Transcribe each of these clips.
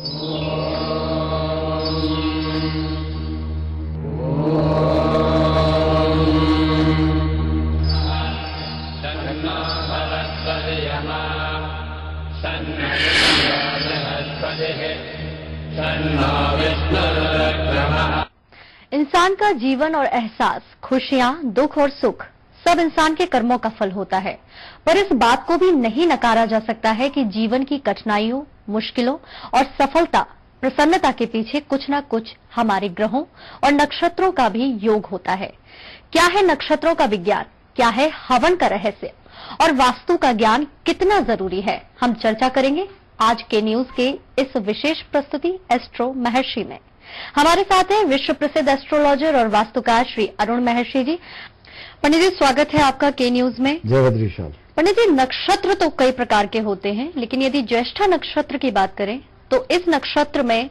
इंसान का जीवन और एहसास, खुशियां, दुख और सुख सब इंसान के कर्मों का फल होता है। पर इस बात को भी नहीं नकारा जा सकता है कि जीवन की कठिनाइयों, मुश्किलों और सफलता, प्रसन्नता के पीछे कुछ न कुछ हमारे ग्रहों और नक्षत्रों का भी योग होता है। क्या है नक्षत्रों का विज्ञान, क्या है हवन का रहस्य और वास्तु का ज्ञान कितना जरूरी है, हम चर्चा करेंगे आज के न्यूज के इस विशेष प्रस्तुति एस्ट्रो महर्षि में। हमारे साथ हैं विश्व प्रसिद्ध एस्ट्रोलॉजर और वास्तुकार श्री अरुण महर्षि जी। पंडित जी, स्वागत है आपका के न्यूज में। जय बद्रीशाल। पंडित जी, नक्षत्र तो कई प्रकार के होते हैं, लेकिन यदि ज्येष्ठा नक्षत्र की बात करें तो इस नक्षत्र में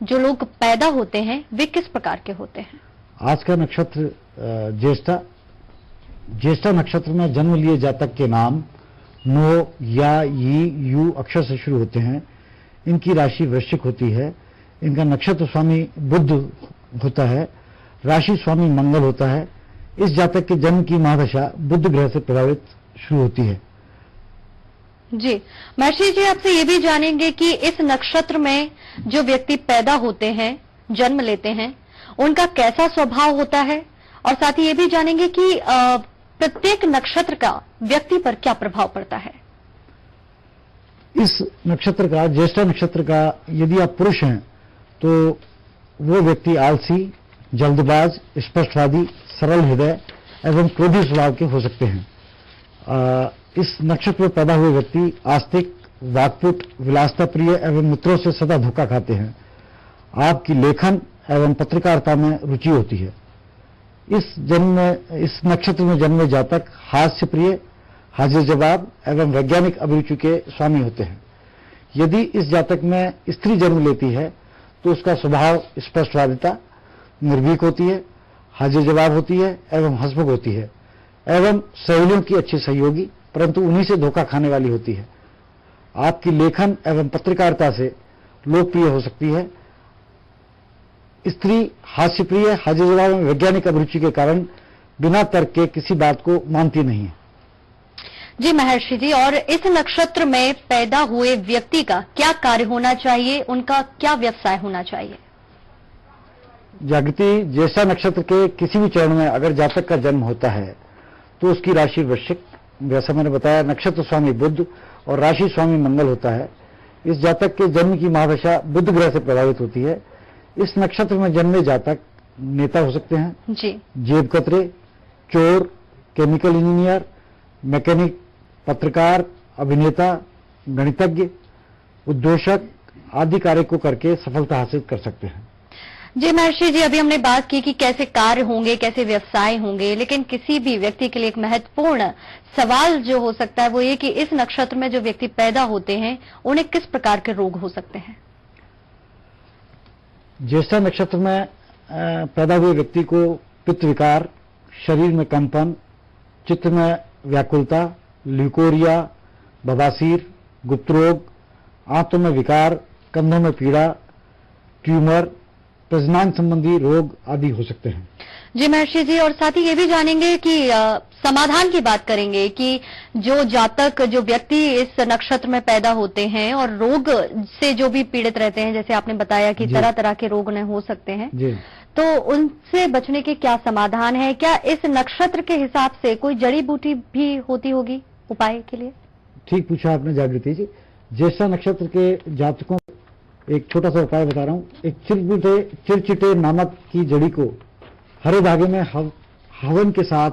जो लोग पैदा होते हैं वे किस प्रकार के होते हैं? आज का नक्षत्र ज्येष्ठा। ज्येष्ठा नक्षत्र में जन्म लिए जातक के नाम नो, या, ई, यू अक्षर से शुरू होते हैं। इनकी राशि वृश्चिक होती है। इनका नक्षत्र स्वामी बुध होता है, राशि स्वामी मंगल होता है। इस जातक के जन्म की महादशा बुध ग्रह से प्रभावित शुरू होती है। जी महर्षि जी, आपसे ये भी जानेंगे कि इस नक्षत्र में जो व्यक्ति पैदा होते हैं, जन्म लेते हैं, उनका कैसा स्वभाव होता है, और साथ ही ये भी जानेंगे कि प्रत्येक नक्षत्र का व्यक्ति पर क्या प्रभाव पड़ता है। इस नक्षत्र का, ज्येष्ठा नक्षत्र का, यदि आप पुरुष हैं तो वो व्यक्ति आलसी, जल्दबाज, स्पष्टवादी, सरल हृदय एवं क्रोधी स्वभाव के हो सकते हैं। इस नक्षत्र में पैदा हुए व्यक्ति आस्तिक, वाक्पुट, विलासता प्रिय एवं मित्रों से सदा धोखा खाते हैं। आपकी लेखन एवं पत्रकारिता में रुचि होती है। इस नक्षत्र में जन्मे जातक हास्य प्रिय, हाजिर जवाब एवं वैज्ञानिक अभिरुचि के स्वामी होते हैं। यदि इस जातक में स्त्री जन्म लेती है तो उसका स्वभाव स्पष्टवादिता, निर्भीक होती है, हाजिर जवाब होती है एवं हंसमुख होती है एवं सहेलियों की अच्छी सहयोगी, परंतु उन्हीं से धोखा खाने वाली होती है। आपकी लेखन एवं पत्रकारिता से लोकप्रिय हो सकती है। स्त्री हास्यप्रिय, हाजिर जवाब में वैज्ञानिक अभिरुचि के कारण बिना तर्क के किसी बात को मानती नहीं है। जी महर्षि जी, और इस नक्षत्र में पैदा हुए व्यक्ति का क्या कार्य होना चाहिए, उनका क्या व्यवसाय होना चाहिए? जागृति, ज्येष्ठा नक्षत्र के किसी भी चरण में अगर जातक का जन्म होता है तो उसकी राशि वृश्चिक, जैसा मैंने बताया, नक्षत्र स्वामी बुध और राशि स्वामी मंगल होता है। इस जातक के जन्म की महादशा बुध ग्रह से प्रभावित होती है। इस नक्षत्र में जन्मे जातक नेता हो सकते हैं जी। जेब कतरे, चोर, केमिकल इंजीनियर, मैकेनिक, पत्रकार, अभिनेता, गणितज्ञ, उद्घोषक आदि कार्य को करके सफलता हासिल कर सकते हैं। जी महर्षि जी, अभी हमने बात की कि कैसे कार्य होंगे, कैसे व्यवसाय होंगे, लेकिन किसी भी व्यक्ति के लिए एक महत्वपूर्ण सवाल जो हो सकता है वो ये कि इस नक्षत्र में जो व्यक्ति पैदा होते हैं उन्हें किस प्रकार के रोग हो सकते हैं? ज्येष्ठा नक्षत्र में पैदा हुए व्यक्ति को पित्त विकार, शरीर में कंपन, चित्त में व्याकुलता, ल्यूकोरिया, बवासीर, गुप्त रोग, आंतों में विकार, कंधों में पीड़ा, ट्यूमर, प्रजनन संबंधी रोग आदि हो सकते हैं। जी महर्षि जी, और साथ ही ये भी जानेंगे कि समाधान की बात करेंगे कि जो जातक, जो व्यक्ति इस नक्षत्र में पैदा होते हैं और रोग से जो भी पीड़ित रहते हैं, जैसे आपने बताया कि तरह तरह के रोग हो सकते हैं जी, तो उनसे बचने के क्या समाधान है? क्या इस नक्षत्र के हिसाब से कोई जड़ी बूटी भी होती होगी उपाय के लिए? ठीक पूछा आपने जागृति जी। ज्येष्ठा नक्षत्र के जातकों एक छोटा सा उपाय बता रहा हूँ। एक चिरचिटे नामक की जड़ी को हरे धागे में हवन के साथ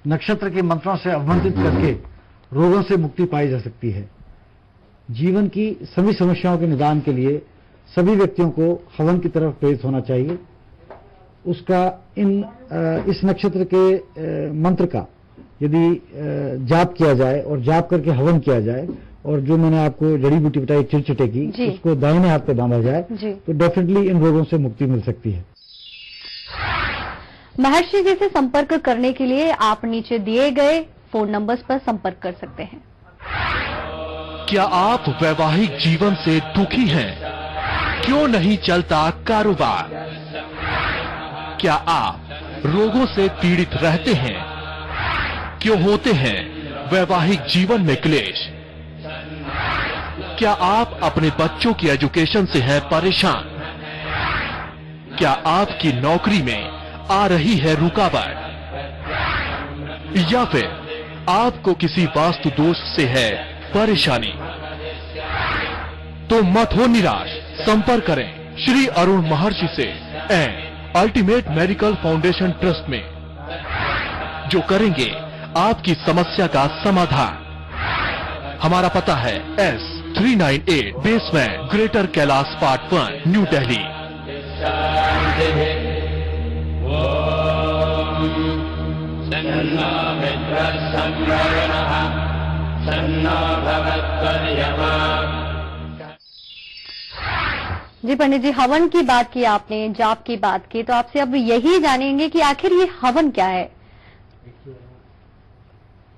नक्षत्र के मंत्रों से अवमंत्रित करके रोगों से मुक्ति पाई जा सकती है। जीवन की सभी समस्याओं के निदान के लिए सभी व्यक्तियों को हवन की तरफ प्रेरित होना चाहिए। उसका इस नक्षत्र के मंत्र का यदि जाप किया जाए और जाप करके हवन किया जाए, और जो मैंने आपको जड़ी बूटी बताई चिरचिटे की, उसको दाहिने हाथ पे बांधा जाए तो डेफिनेटली इन रोगों से मुक्ति मिल सकती है। महर्षि जी से संपर्क करने के लिए आप नीचे दिए गए फोन नंबर्स पर संपर्क कर सकते हैं। क्या आप वैवाहिक जीवन से दुखी हैं? क्यों नहीं चलता कारोबार? क्या आप रोगों से पीड़ित रहते हैं? क्यों होते हैं वैवाहिक जीवन में क्लेश? क्या आप अपने बच्चों की एजुकेशन से हैं परेशान? क्या आपकी नौकरी में आ रही है रुकावट? या फिर आपको किसी वास्तु दोष से है परेशानी? तो मत हो निराश, संपर्क करें श्री अरुण महर्षि से and ultimate medical foundation trust में, जो करेंगे आपकी समस्या का समाधान। हमारा पता है S398 basement, greater Kailash part 1, new Delhi. जी पंडित जी, हवन की बात की आपने, जाप की बात की, तो आपसे अब यही जानेंगे कि आखिर ये हवन क्या है।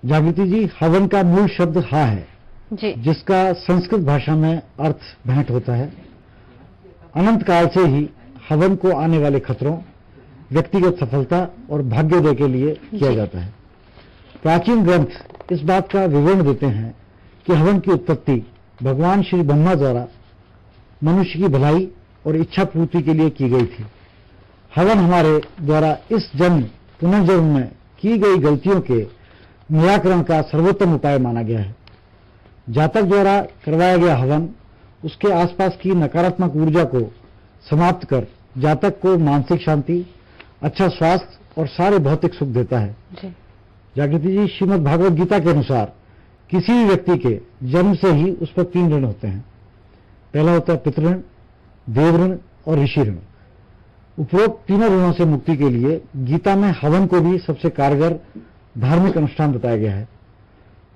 जागृति जी, हवन का मूल शब्द हा है जी, जिसका संस्कृत भाषा में अर्थ भेंट होता है। अनंत काल से ही हवन को आने वाले खतरों, व्यक्तिगत सफलता और भाग्योदय के लिए किया जाता है। प्राचीन ग्रंथ इस बात का विवरण देते हैं कि हवन की उत्पत्ति भगवान श्री ब्रह्मा द्वारा मनुष्य की भलाई और इच्छा पूर्ति के लिए की गई थी। हवन हमारे द्वारा इस जन्म पुनर्जन्म में की गई गलतियों के निराकरण का सर्वोत्तम उपाय माना गया है। जातक द्वारा करवाया गया हवन उसके आसपास की नकारात्मक ऊर्जा को समाप्त कर जातक को मानसिक शांति, अच्छा स्वास्थ्य और सारे भौतिक सुख देता है। जागृति जी, श्रीमद् भागवत गीता के अनुसार किसी भी व्यक्ति के जन्म से ही उस पर 3 ऋण होते हैं। पहला होता है पितृऋण, देव ऋण और ऋषि ऋण। उपरोक्त तीनों ऋणों से मुक्ति के लिए गीता में हवन को भी सबसे कारगर धार्मिक अनुष्ठान बताया गया है।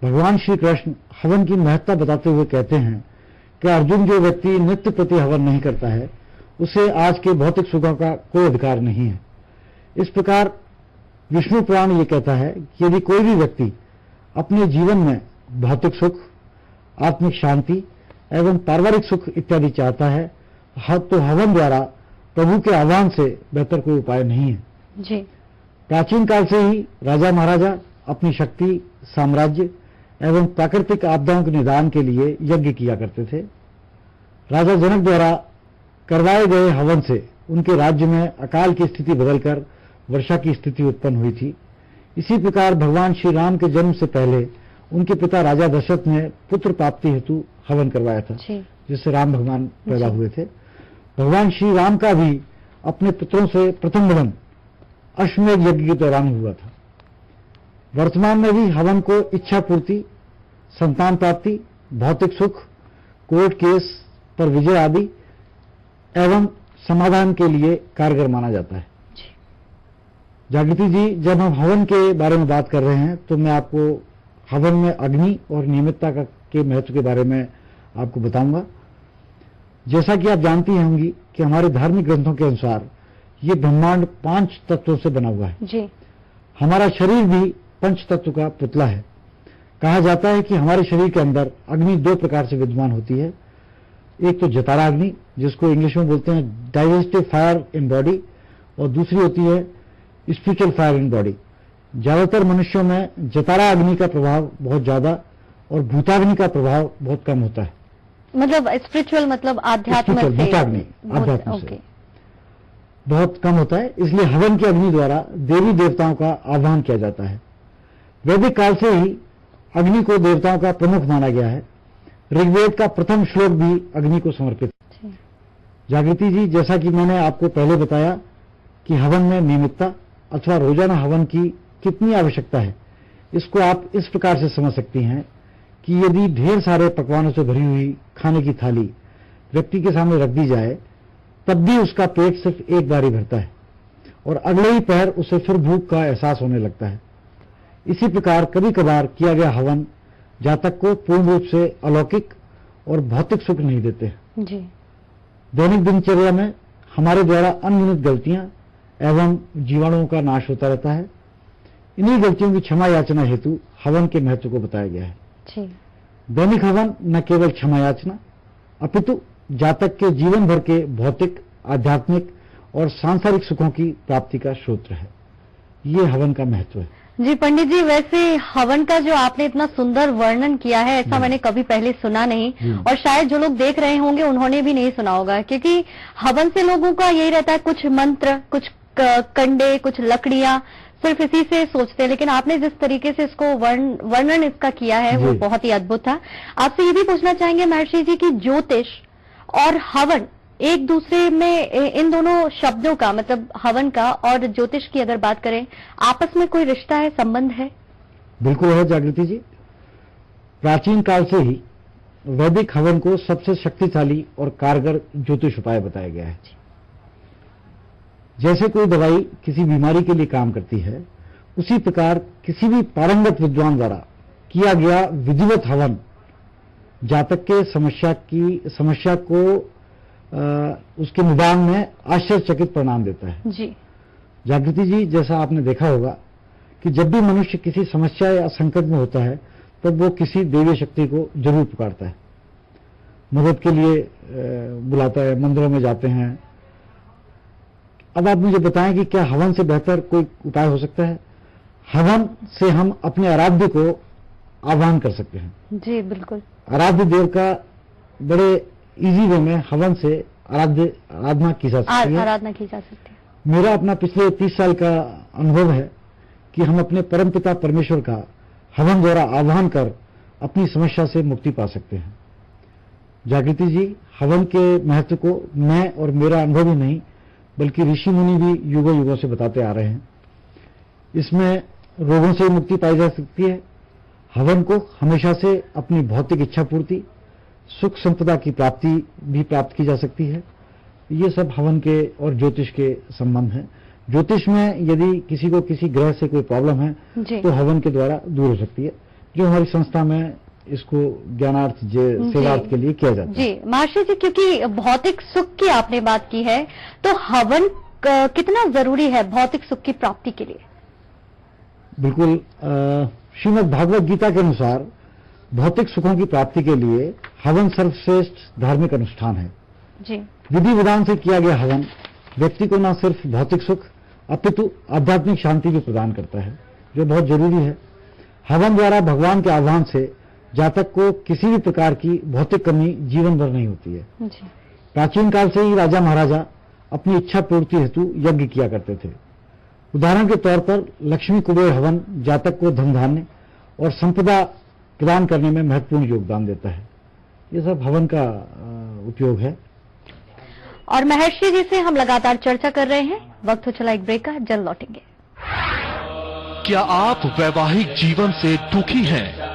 भगवान श्री कृष्ण हवन की महत्ता बताते हुए कहते हैं कि अर्जुन, जो व्यक्ति नित्य प्रति हवन नहीं करता है उसे आज के भौतिक सुखों का कोई अधिकार नहीं है। इस प्रकार विष्णु पुराण ये कहता है कि यदि कोई भी व्यक्ति अपने जीवन में भौतिक सुख, आत्मिक शांति एवं पारिवारिक सुख इत्यादि चाहता है तो हवन द्वारा प्रभु के आह्वान से बेहतर कोई उपाय नहीं है। जी। प्राचीन काल से ही राजा महाराजा अपनी शक्ति, साम्राज्य एवं प्राकृतिक आपदाओं के निदान के लिए यज्ञ किया करते थे। राजा जनक द्वारा करवाए गए हवन से उनके राज्य में अकाल की स्थिति बदलकर वर्षा की स्थिति उत्पन्न हुई थी। इसी प्रकार भगवान श्री राम के जन्म से पहले उनके पिता राजा दशरथ ने पुत्र प्राप्ति हेतु हवन करवाया था, जिससे राम भगवान पैदा हुए थे। भगवान श्री राम का भी अपने पुत्रों से प्रथम मिलन अश्वमेध यज्ञ के दौरान हुआ था। वर्तमान में भी हवन को इच्छा पूर्ति, संतान प्राप्ति, भौतिक सुख, कोर्ट केस पर विजय आदि एवं समाधान के लिए कारगर माना जाता है। जागृति जी, जब हम हवन के बारे में बात कर रहे हैं तो मैं आपको हवन में अग्नि और नियमितता के महत्व के बारे में आपको बताऊंगा। जैसा कि आप जानती होंगी कि हमारे धार्मिक ग्रंथों के अनुसार ये ब्रह्मांड 5 तत्वों से बना हुआ है। जी। हमारा शरीर भी पंच तत्व का पुतला है। कहा जाता है कि हमारे शरीर के अंदर अग्नि 2 प्रकार से विद्यमान होती है। एक तो जतारा अग्नि, जिसको इंग्लिश में बोलते हैं डाइजेस्टिव फायर इन बॉडी, और दूसरी होती है स्पिरिचुअल फायर इन बॉडी। ज्यादातर मनुष्यों में जतारा अग्नि का प्रभाव बहुत ज्यादा और भूताग्नि का प्रभाव बहुत कम होता है। मतलब स्पिरिचुअल मतलब आध्यात्म से, भूताग्नि आध्यात्म से बहुत कम होता है। इसलिए हवन की अग्नि द्वारा देवी देवताओं का आह्वान किया जाता है। वैदिक काल से ही अग्नि को देवताओं का प्रमुख माना गया है। ऋग्वेद का प्रथम श्लोक भी अग्नि को समर्पित है। जागृति जी, जैसा कि मैंने आपको पहले बताया कि हवन में नियमितता अथवा रोजाना हवन की कितनी आवश्यकता है, इसको आप इस प्रकार से समझ सकती हैं कि यदि ढेर सारे पकवानों से भरी हुई खाने की थाली व्यक्ति के सामने रख दी जाए तब भी उसका पेट सिर्फ एक बार ही भरता है और अगले ही पहर उसे फिर भूख का एहसास होने लगता है। इसी प्रकार कभी कभार किया गया हवन जातक को पूर्ण रूप से अलौकिक और भौतिक सुख नहीं देते। जी। दैनिक दिनचर्या में हमारे द्वारा अनगिनत गलतियां एवं जीवाणुओं का नाश होता रहता है। इन्हीं गलतियों की क्षमा याचना हेतु हवन के महत्व को बताया गया है। जी। दैनिक हवन न केवल क्षमा याचना अपितु जातक के जीवन भर के भौतिक, आध्यात्मिक और सांसारिक सुखों की प्राप्ति का स्रोत है। ये हवन का महत्व है। जी पंडित जी, वैसे हवन का जो आपने इतना सुंदर वर्णन किया है, ऐसा मैंने कभी पहले सुना नहीं, और शायद जो लोग देख रहे होंगे उन्होंने भी नहीं सुना होगा, क्योंकि हवन से लोगों का यही रहता है, कुछ मंत्र, कुछ कंडे, कुछ लकड़ियां, सिर्फ इसी से सोचते हैं। लेकिन आपने जिस तरीके से इसको वर्णन इसका किया है वो बहुत ही अद्भुत था। आपसे ये भी पूछना चाहेंगे महर्षि जी की ज्योतिष और हवन एक दूसरे में, इन दोनों शब्दों का मतलब हवन का और ज्योतिष की अगर बात करें, आपस में कोई रिश्ता है, संबंध है? बिल्कुल है जागृति जी। प्राचीन काल से ही वैदिक हवन को सबसे शक्तिशाली और कारगर ज्योतिष उपाय बताया गया है। जैसे कोई दवाई किसी बीमारी के लिए काम करती है, उसी प्रकार किसी भी पारंगत विद्वान द्वारा किया गया विधिवत हवन जातक के समस्या को उसके निदान में आश्चर्यचकित परिणाम देता है। जी जागृति जी, जैसा आपने देखा होगा कि जब भी मनुष्य किसी समस्या या संकट में होता है, तब वो किसी देवी शक्ति को जरूर पुकारता है, मदद के लिए बुलाता है, मंदिरों में जाते हैं। अब आप मुझे बताएं कि क्या हवन से बेहतर कोई उपाय हो सकता है? हवन से हम अपने आराध्य को आह्वान कर सकते हैं। जी बिल्कुल। आराध्य देव का बड़े इजी वे में हवन से आराधना की जा सकती है। आराधना की जा सकती है। मेरा अपना पिछले 30 साल का अनुभव है कि हम अपने परमपिता परमेश्वर का हवन द्वारा आह्वान कर अपनी समस्या से मुक्ति पा सकते हैं। जागृति जी, हवन के महत्व को मैं और मेरा अनुभव ही नहीं बल्कि ऋषि मुनि भी युगों युगों से बताते आ रहे हैं। इसमें रोगों से मुक्ति पाई जा सकती है। हवन को हमेशा से अपनी भौतिक इच्छा पूर्ति, सुख संपदा की प्राप्ति भी प्राप्त की जा सकती है। ये सब हवन के और ज्योतिष के संबंध हैं। ज्योतिष में यदि किसी को किसी ग्रह से कोई प्रॉब्लम है तो हवन के द्वारा दूर हो सकती है, जो हमारी संस्था में इसको ज्ञानार्थ सेवार्थ के लिए किया जाता है। जी महर्षि जी, क्योंकि भौतिक सुख की आपने बात की है, तो हवन कितना जरूरी है भौतिक सुख की प्राप्ति के लिए? बिल्कुल, श्रीमद् भागवत गीता के अनुसार भौतिक सुखों की प्राप्ति के लिए हवन सर्वश्रेष्ठ धार्मिक अनुष्ठान है। जी। विधि विधान से किया गया हवन व्यक्ति को न सिर्फ भौतिक सुख अपितु आध्यात्मिक शांति भी प्रदान करता है, जो बहुत जरूरी है। हवन द्वारा भगवान के आह्वान से जातक को किसी भी प्रकार की भौतिक कमी जीवन भर नहीं होती है। जी। प्राचीन काल से ही राजा महाराजा अपनी इच्छा पूर्ति हेतु यज्ञ किया करते थे। उदाहरण के तौर पर लक्ष्मी कुबेर हवन जातक को धन धान्य और संपदा प्रदान करने में महत्वपूर्ण योगदान देता है। ये सब हवन का उपयोग है। और महर्षि जी से हम लगातार चर्चा कर रहे हैं। वक्त हो चला एक ब्रेक का, जल्द लौटेंगे। क्या आप वैवाहिक जीवन से दुखी हैं?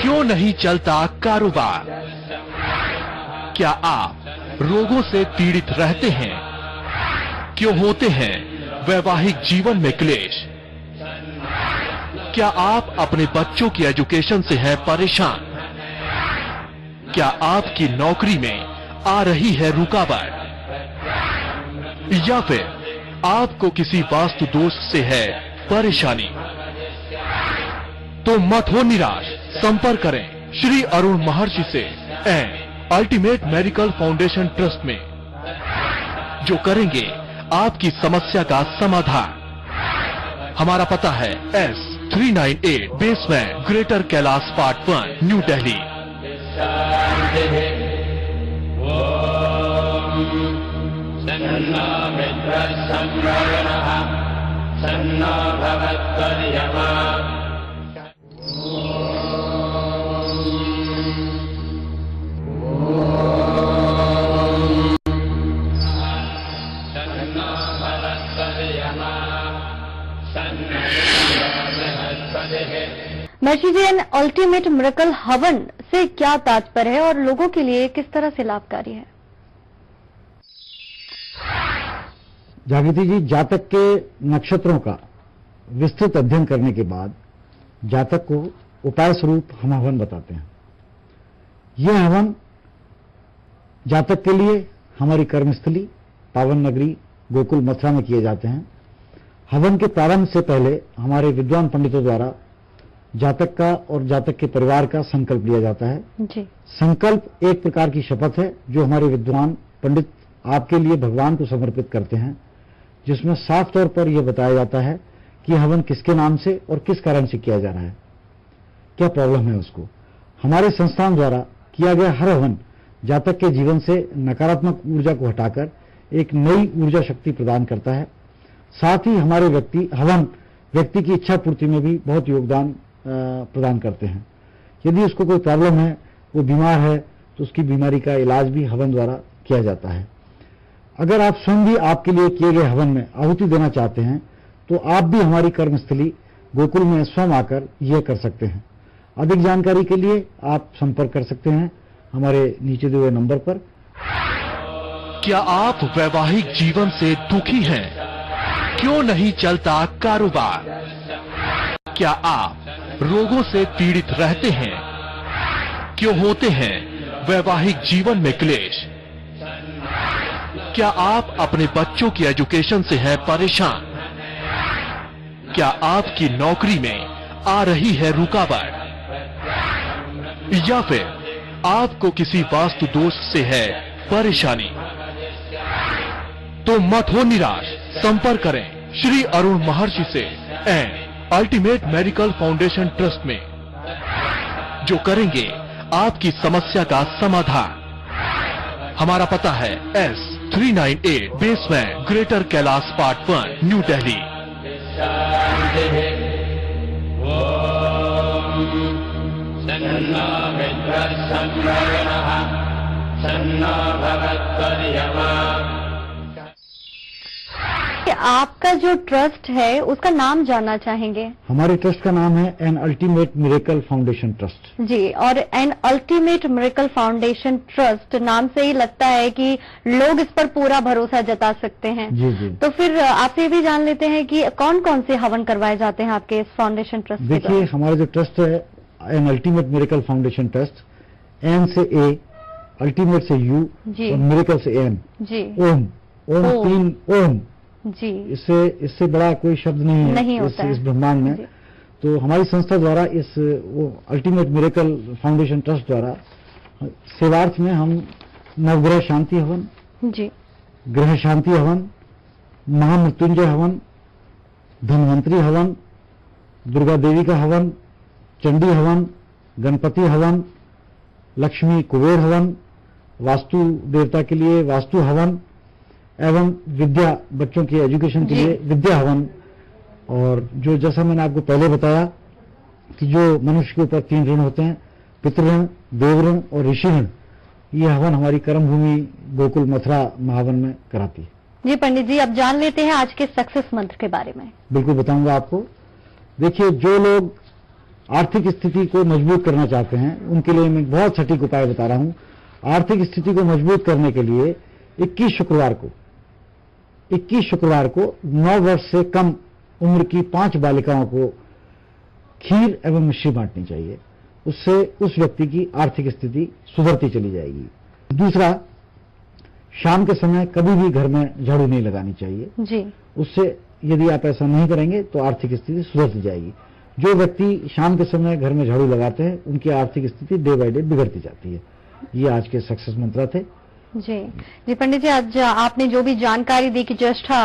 क्यों नहीं चलता कारोबार? क्या आप रोगों से पीड़ित रहते हैं? क्यों होते हैं वैवाहिक जीवन में क्लेश? क्या आप अपने बच्चों की एजुकेशन से हैं परेशान? क्या आपकी नौकरी में आ रही है रुकावट? या फिर आपको किसी वास्तु दोष से है परेशानी? तो मत हो निराश, संपर्क करें श्री अरुण महर्षि से and ultimate medical foundation trust में, जो करेंगे आपकी समस्या का समाधान। हमारा पता है S398 basement, greater Kailash part 1, new Delhi. महर्षि जी, अल्टीमेट मिरेकल हवन से क्या तात्पर्य है और लोगों के लिए किस तरह से लाभकारी है? जागृति जी, जातक के नक्षत्रों का विस्तृत अध्ययन करने के बाद जातक को उपाय स्वरूप हम हवन बताते हैं। यह हवन जातक के लिए हमारी कर्मस्थली पावन नगरी गोकुल मथुरा में किए जाते हैं। हवन के प्रारंभ से पहले हमारे विद्वान पंडितों द्वारा जातक का और जातक के परिवार का संकल्प लिया जाता है। जी। संकल्प एक प्रकार की शपथ है जो हमारे विद्वान पंडित आपके लिए भगवान को समर्पित करते हैं, जिसमें साफ तौर पर यह बताया जाता है कि हवन किसके नाम से और किस कारण से किया जा रहा है, क्या प्रॉब्लम है उसको। हमारे संस्थान द्वारा किया गया हर हवन जातक के जीवन से नकारात्मक ऊर्जा को हटाकर एक नई ऊर्जा शक्ति प्रदान करता है। साथ ही हमारे हवन व्यक्ति की इच्छा पूर्ति में भी बहुत योगदान प्रदान करते हैं। यदि उसको कोई प्रॉब्लम है, वो बीमार है, तो उसकी बीमारी का इलाज भी हवन द्वारा किया जाता है। अगर आप स्वयं भी आपके लिए किए गए हवन में आहुति देना चाहते हैं तो आप भी हमारी कर्मस्थली गोकुल में स्वयं आकर यह कर सकते हैं। अधिक जानकारी के लिए आप संपर्क कर सकते हैं हमारे नीचे दिए हुए नंबर पर। क्या आप वैवाहिक जीवन से दुखी हैं? क्यों नहीं चलता कारोबार? क्या आप रोगों से पीड़ित रहते हैं? क्यों होते हैं वैवाहिक जीवन में क्लेश? क्या आप अपने बच्चों की एजुकेशन से हैं परेशान? क्या आपकी नौकरी में आ रही है रुकावट? या फिर आपको किसी वास्तु दोष से है परेशानी? तो मत हो निराश, संपर्क करें श्री अरुण महर्षि से and ultimate medical foundation trust में, जो करेंगे आपकी समस्या का समाधान। हमारा पता है S398 basement, greater Kailash part 1, new Delhi. आपका जो ट्रस्ट है उसका नाम जानना चाहेंगे। हमारे ट्रस्ट का नाम है an ultimate miracle foundation trust. जी, और an ultimate miracle foundation trust नाम से ही लगता है कि लोग इस पर पूरा भरोसा जता सकते हैं। जी जी। तो फिर आपसे भी जान लेते हैं कि कौन कौन से हवन करवाए जाते हैं आपके इस फाउंडेशन ट्रस्ट। देखिए, हमारा जो ट्रस्ट है an ultimate miracle foundation trust, an से ए, अल्टीमेट से यू और मिरेकल से एम। जी। ओम, ओम 3 ओम जी। इससे बड़ा कोई शब्द नहीं है इस ब्रह्मांड में। तो हमारी संस्था द्वारा इस अल्टीमेट मिरेकल फाउंडेशन ट्रस्ट द्वारा सेवार्थ में हम नवग्रह शांति हवन, जी, ग्रह शांति हवन, महामृत्युंजय हवन, धन्वंतरी हवन, दुर्गा देवी का हवन, चंडी हवन, गणपति हवन, लक्ष्मी कुबेर हवन, वास्तु देवता के लिए वास्तु हवन एवं विद्या, बच्चों की एजुकेशन के लिए विद्या हवन। और जो जैसा मैंने आपको पहले बताया कि जो मनुष्य के ऊपर 3 ऋण होते हैं, पितृऋण, देवऋण और ऋषि ऋण, ये हवन हमारी कर्मभूमि गोकुल मथुरा महावन में कराती है। जी पंडित जी, अब जान लेते हैं आज के सक्सेस मंत्र के बारे में। बिल्कुल बताऊंगा आपको। देखिए, जो लोग आर्थिक स्थिति को मजबूत करना चाहते हैं उनके लिए मैं बहुत सटीक उपाय बता रहा हूं। आर्थिक स्थिति को मजबूत करने के लिए 21 शुक्रवार को 9 वर्ष से कम उम्र की 5 बालिकाओं को खीर एवं मिश्री बांटनी चाहिए। उससे उस व्यक्ति की आर्थिक स्थिति सुधरती चली जाएगी। दूसरा, शाम के समय कभी भी घर में झाड़ू नहीं लगानी चाहिए जी। उससे यदि आप ऐसा नहीं करेंगे तो आर्थिक स्थिति सुधरती जाएगी। जो व्यक्ति शाम के समय घर में झाड़ू लगाते हैं उनकी आर्थिक स्थिति डे बाय डे बिगड़ती जाती है। ये आज के सक्सेस मंत्र थे। जी पंडित जी, आज आपने जो भी जानकारी दी कि ज्येष्ठा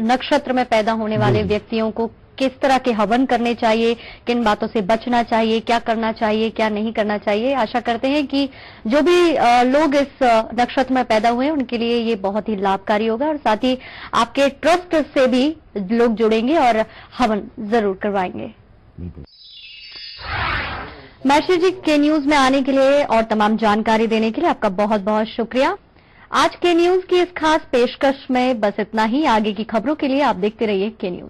नक्षत्र में पैदा होने वाले व्यक्तियों को किस तरह के हवन करने चाहिए, किन बातों से बचना चाहिए, क्या करना चाहिए, क्या नहीं करना चाहिए, आशा करते हैं कि जो भी लोग इस नक्षत्र में पैदा हुए हैं उनके लिए ये बहुत ही लाभकारी होगा और साथ ही आपके ट्रस्ट से भी लोग जुड़ेंगे और हवन जरूर करवाएंगे। महर्षि जी, के न्यूज में आने के लिए और तमाम जानकारी देने के लिए आपका बहुत बहुत शुक्रिया। आज के न्यूज की इस खास पेशकश में बस इतना ही। आगे की खबरों के लिए आप देखते रहिए के न्यूज।